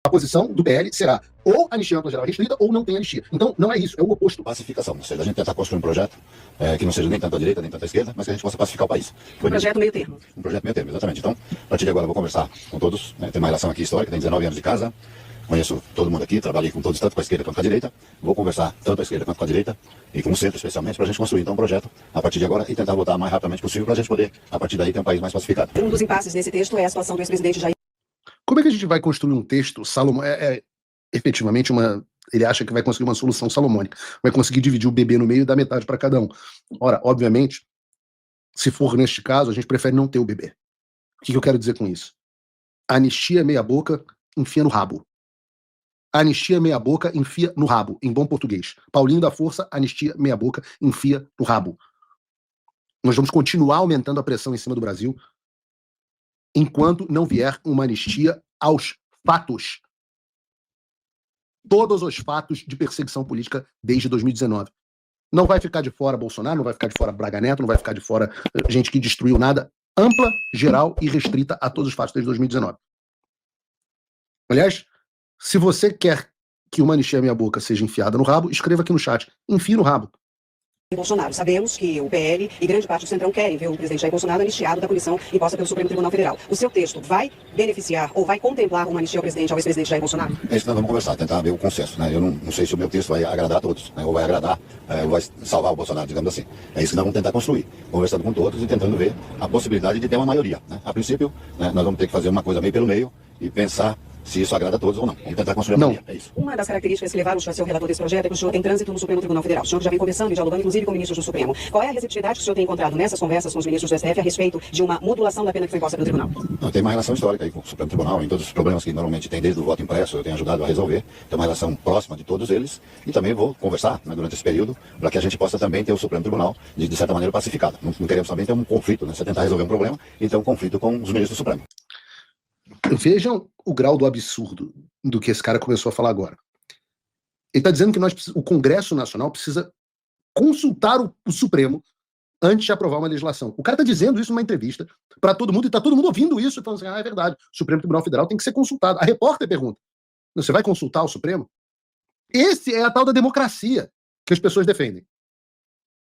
a posição do PL será ou anistia ampla geral restrita ou não tem anistia. Então, não é isso, é o oposto. Pacificação, ou seja, a gente tentar construir um projeto que não seja nem tanto à direita, nem tanto à esquerda, mas que a gente possa pacificar o país. Um projeto meio termo. Um projeto meio termo, exatamente. Então, a partir de agora eu vou conversar com todos, né, tem uma relação aqui histórica, tem 19 anos de casa, conheço todo mundo aqui, trabalhei com todos, tanto com a esquerda quanto com a direita, vou conversar tanto com a esquerda quanto com a direita, e com o centro especialmente, para a gente construir então um projeto a partir de agora e tentar votar o mais rapidamente possível para a gente poder, a partir daí, ter um país mais pacificado. Um dos impasses nesse texto é a situação do ex-presidente Jair. Como é que a gente vai construir um texto, Salomão? Efetivamente ele acha que vai conseguir uma solução salomônica, vai conseguir dividir o bebê no meio e dar metade para cada um. Ora, obviamente, se for neste caso, a gente prefere não ter o bebê. O que eu quero dizer com isso? Anistia meia boca, enfia no rabo. Anistia meia boca, enfia no rabo, em bom português. Paulinho da Força, anistia meia boca, enfia no rabo. Nós vamos continuar aumentando a pressão em cima do Brasil enquanto não vier uma anistia aos fatos. Todos os fatos de perseguição política desde 2019. Não vai ficar de fora Bolsonaro, não vai ficar de fora Braga Neto, não vai ficar de fora gente que destruiu nada. Ampla, geral e restrita a todos os fatos desde 2019. Aliás, se você quer que uma anistia meia boca seja enfiada no rabo, escreva aqui no chat. Enfie no rabo. Bolsonaro. Sabemos que o PL e grande parte do Centrão querem ver o presidente Jair Bolsonaro anistiado da punição imposta pelo Supremo Tribunal Federal. O seu texto vai beneficiar ou vai contemplar uma anistia ao ex-presidente Jair Bolsonaro? É isso que nós vamos conversar, tentar ver o consenso, né? Eu não sei se o meu texto vai agradar a todos, né? Ou vai agradar, ou vai salvar o Bolsonaro, digamos assim. É isso que nós vamos tentar construir, conversando com todos e tentando ver a possibilidade de ter uma maioria, né? A princípio, né, nós vamos ter que fazer uma coisa meio pelo meio e pensar se isso agrada a todos ou não. Vamos tentar construir uma maioria, é isso. Uma das características que levaram o senhor a ser o relator desse projeto é que o senhor tem trânsito no Supremo Tribunal Federal. O senhor já vem conversando e dialogando, inclusive, com ministros do Supremo. Qual é a receptividade que o senhor tem encontrado nessas conversas com os ministros do STF a respeito de uma modulação da pena que foi imposta pelo tribunal? Não, tem uma relação histórica aí com o Supremo Tribunal, em todos os problemas que normalmente tem desde o voto impresso, eu tenho ajudado a resolver. Tem uma relação próxima de todos eles e também vou conversar, né, durante esse período para que a gente possa também ter o Supremo Tribunal de certa maneira pacificado. Não queremos também ter um conflito, né? Você tentar resolver um problema e ter um conflito com os ministros do Supremo. Vejam o grau do absurdo do que esse cara começou a falar agora. Ele está dizendo que o Congresso Nacional precisa consultar o Supremo antes de aprovar uma legislação. O cara está dizendo isso numa entrevista para todo mundo e está todo mundo ouvindo isso e falando assim, é verdade, o Supremo Tribunal Federal tem que ser consultado. A repórter pergunta, você vai consultar o Supremo? Esse é a tal da democracia que as pessoas defendem.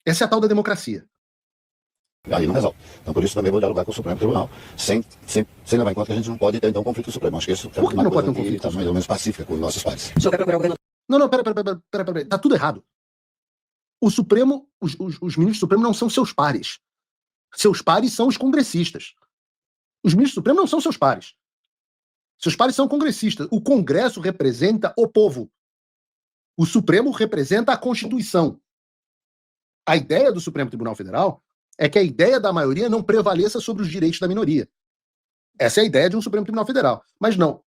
Essa é a tal da democracia. Aí não resolve. Então, por isso também vou dialogar com o Supremo Tribunal, sem levar em conta que a gente não pode ter, então, um conflito com o Supremo. Acho que isso é por que uma não coisa pode ter um conflito que está mais ou menos pacífica com os nossos pares. O senhor vai procurar o governador? Não, pera. Tá tudo errado. O Supremo, os ministros do Supremo não são seus pares. Seus pares são os congressistas. Os ministros do Supremo não são seus pares. Seus pares são congressistas. O Congresso representa o povo. O Supremo representa a Constituição. A ideia do Supremo Tribunal Federal é que a ideia da maioria não prevaleça sobre os direitos da minoria. Essa é a ideia de um Supremo Tribunal Federal. Mas não.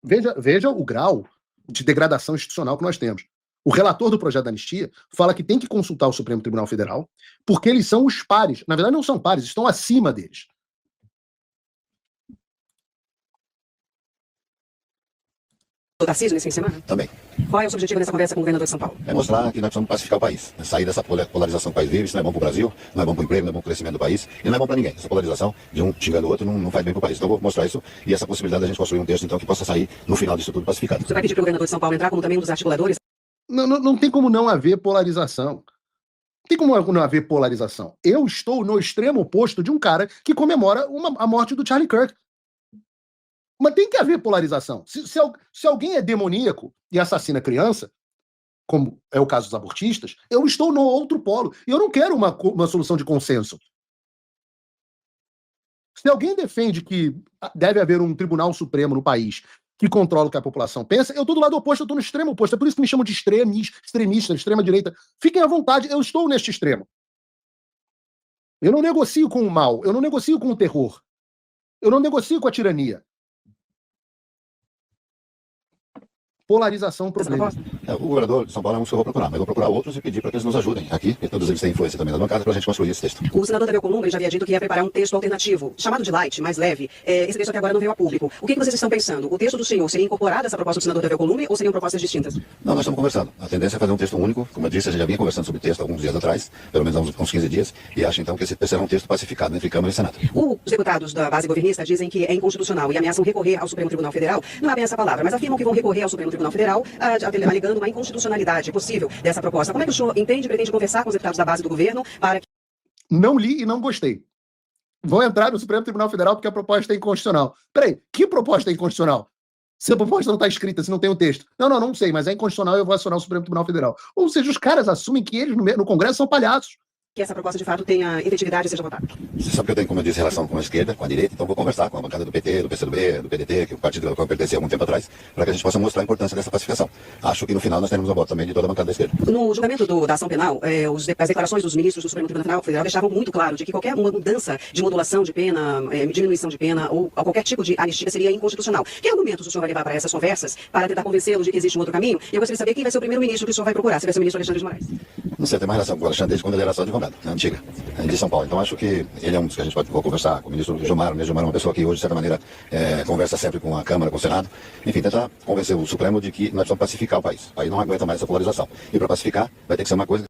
Veja o grau de degradação institucional que nós temos. O relator do projeto da anistia fala que tem que consultar o Supremo Tribunal Federal porque eles são os pares. Na verdade, não são pares, estão acima deles. O Tarcísio nesse fim de semana? Também. Qual é o seu objetivo nessa conversa com o governador de São Paulo? É mostrar que nós precisamos pacificar o país, né? Sair dessa polarização que o país vive. Isso não é bom para o Brasil, não é bom para o emprego, não é bom para o crescimento do país e não é bom para ninguém. Essa polarização de um xingando o outro não faz bem para o país. Então eu vou mostrar isso e essa possibilidade da gente construir um texto então que possa sair no final disso tudo pacificado. Você vai pedir para o governador de São Paulo entrar como também um dos articuladores? Não tem como não haver polarização. Não tem como não haver polarização. Eu estou no extremo oposto de um cara que comemora a morte do Charlie Kirk. Mas tem que haver polarização. Se alguém é demoníaco e assassina criança, como é o caso dos abortistas, eu estou no outro polo. E eu não quero uma solução de consenso. Se alguém defende que deve haver um tribunal supremo no país que controla o que a população pensa, eu estou do lado oposto, eu estou no extremo oposto. É por isso que me chamam de extremista, extrema-direita. Fiquem à vontade, eu estou neste extremo. Eu não negocio com o mal, eu não negocio com o terror. Eu não negocio com a tirania. Polarização, problema. O governador de São Paulo é um que eu vou procurar, mas eu vou procurar outros e pedir para que eles nos ajudem aqui, porque todos eles têm influência também na bancada, para a gente construir esse texto. O senador Davi Alcolumbre já havia dito que ia preparar um texto alternativo, chamado de light, mais leve. Esse texto até agora não veio a público. O que vocês estão pensando? O texto do senhor seria incorporado a essa proposta do senador Davi Alcolumbre ou seriam propostas distintas? Não, nós estamos conversando. A tendência é fazer um texto único. Como eu disse, a gente já vinha conversando sobre texto alguns dias atrás, pelo menos há uns 15 dias, e acho então que esse será um texto pacificado entre Câmara e Senado. Os deputados da base governista dizem que é inconstitucional e ameaçam recorrer ao Supremo Tribunal Federal. Não é bem essa palavra, mas afirmam que vão recorrer ao Supremo Tribunal Federal alegando uma inconstitucionalidade possível dessa proposta. Como é que o senhor entende e pretende conversar com os deputados da base do governo para que... Não li e não gostei. Vão entrar no Supremo Tribunal Federal porque a proposta é inconstitucional. Peraí, que proposta é inconstitucional? Se a proposta não está escrita, se não tem um texto. Não sei, mas é inconstitucional e eu vou acionar o Supremo Tribunal Federal. Ou seja, os caras assumem que eles no Congresso são palhaços. Que essa proposta de fato tenha efetividade e seja votada. Você sabe que eu tenho, como eu disse, relação com a esquerda, com a direita, então vou conversar com a bancada do PT, do PCdoB, do PDT, que é o partido ao qual eu pertenci há algum tempo atrás, para que a gente possa mostrar a importância dessa pacificação. Acho que no final nós teremos o voto também de toda a bancada da esquerda. No julgamento da ação penal, as declarações dos ministros do Supremo Tribunal Federal deixavam muito claro de que qualquer mudança de modulação de pena, diminuição de pena ou qualquer tipo de anistia seria inconstitucional. Que argumentos o senhor vai levar para essas conversas para tentar convencê-los de que existe um outro caminho? E eu gostaria de saber quem vai ser o primeiro-ministro que o senhor vai procurar, se vai ser o ministro Alexandre de Moraes. Não sei, tem mais relação com o Alexandre desde quando ele era só advogado, na antiga, de São Paulo. Então acho que ele é um dos que a gente vou conversar com o ministro Gilmar. O ministro Gilmar é uma pessoa que hoje, de certa maneira, conversa sempre com a Câmara, com o Senado. Enfim, tentar convencer o Supremo de que nós precisamos pacificar o país. O país não aguenta mais essa polarização. E para pacificar, vai ter que ser uma coisa...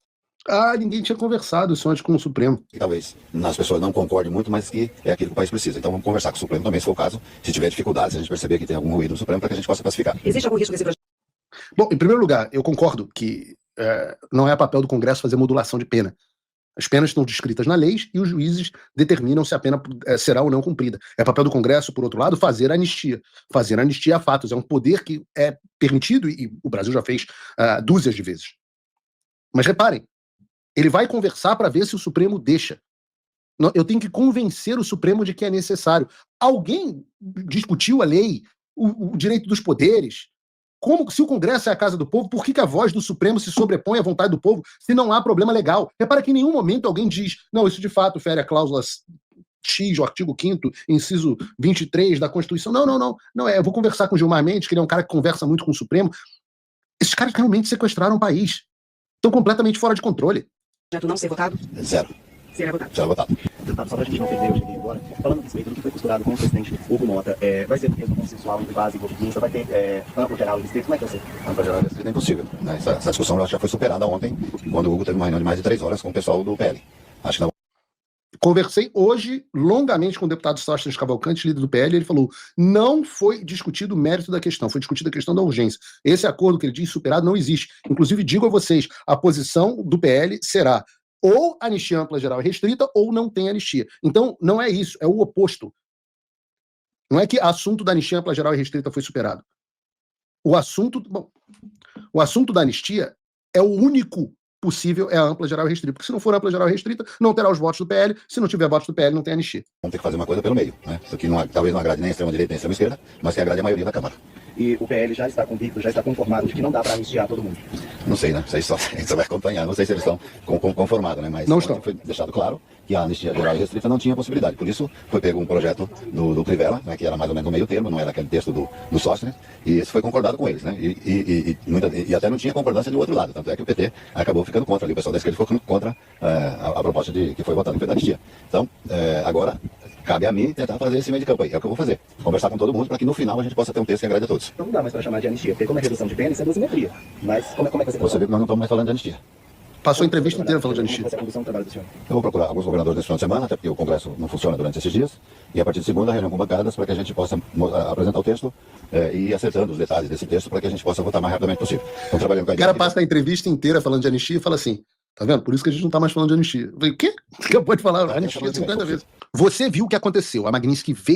Ninguém tinha conversado isso antes com o Supremo. Que talvez as pessoas não concordem muito, mas que é aquilo que o país precisa. Então vamos conversar com o Supremo também, se for o caso. Se tiver dificuldade, se a gente perceber que tem algum ruído no Supremo, para que a gente possa pacificar. Existe algum risco desse projeto? Bom, em primeiro lugar, eu concordo que não é papel do Congresso fazer modulação de pena. As penas estão descritas na lei e os juízes determinam se a pena será ou não cumprida. É papel do Congresso, por outro lado, fazer anistia. Fazer anistia a fatos. É um poder que é permitido e o Brasil já fez dúzias de vezes. Mas reparem, ele vai conversar para ver se o Supremo deixa. Eu tenho que convencer o Supremo de que é necessário. Alguém discutiu a lei, o direito dos poderes? Como, se o Congresso é a casa do povo, por que a voz do Supremo se sobrepõe à vontade do povo se não há problema legal? Repara que em nenhum momento alguém diz, não, isso de fato fere a cláusula X, o artigo 5º, inciso 23 da Constituição. Não, eu vou conversar com o Gilmar Mendes, que ele é um cara que conversa muito com o Supremo. Esses caras realmente sequestraram o país. Estão completamente fora de controle. Projeto não ser votado? Zero. Será votado. Será votado. Deputado, só para a gente não perder, eu cheguei agora, falando a respeito do que foi costurado com o presidente Hugo Mota, vai ser um texto consensual entre base e governista, vai ter amplo geral e restrito, como é que vai ser? Amplo geral e restrito é impossível. Né? Essa discussão já foi superada ontem, quando o Hugo teve uma reunião de mais de 3 horas com o pessoal do PL. Acho que não. Conversei hoje longamente com o deputado Sóstenes Cavalcante, líder do PL, e ele falou, não foi discutido o mérito da questão, foi discutida a questão da urgência. Esse acordo que ele diz superado não existe. Inclusive, digo a vocês, a posição do PL será ou anistia ampla, geral e restrita, ou não tem anistia. Então, não é isso, é o oposto. Não é que o assunto da anistia ampla, geral e restrita foi superado. O assunto da anistia é o único possível, é a ampla, geral e restrita. Porque se não for ampla, geral e restrita, não terá os votos do PL. Se não tiver votos do PL, não tem anistia. Vamos ter que fazer uma coisa pelo meio. Né? Isso aqui talvez não agrade nem a extrema-direita nem a extrema-esquerda, mas que agrade a maioria da Câmara. E o PL já está convicto, já está conformado de que não dá para anistiar todo mundo. Não sei, né? Isso aí só vai acompanhar. Não sei se eles estão conformados, né? Mas não estão. Foi deixado claro que a anistia geral e restrita não tinha possibilidade. Por isso, foi pego um projeto do Crivella, né, que era mais ou menos no meio termo, não era aquele texto do Sóstenes, e esse foi concordado com eles, né? E até não tinha concordância do outro lado. Tanto é que o PT acabou ficando contra. Ali, o pessoal da esquerda ficou contra a proposta que foi votada, que foi da anistia. Então, agora, cabe a mim tentar fazer esse meio de campo aí. É o que eu vou fazer. Conversar com todo mundo para que no final a gente possa ter um texto que agrade a todos. Então não dá mais para chamar de anistia, porque como é redução de pena, isso é dosimetria. Mas como é que vai ser? Você vê que nós não estamos mais falando de anistia. Passou a entrevista inteira falando de anistia. Vai ser a condução do trabalho do senhor. Eu vou procurar alguns governadores nesse final de semana, até porque o Congresso não funciona durante esses dias. E a partir de segunda, reunião com bancadas para que a gente possa apresentar o texto e ir acertando os detalhes desse texto para que a gente possa votar o mais rapidamente possível. Estamos trabalhando com a O cara passa a entrevista inteira falando de anistia e fala assim, tá vendo? Por isso que a gente não está mais falando de anistia. Eu falei, o quê? Você acabou de falar anistia 50 vezes. Você viu o que aconteceu. A Magnitsky veio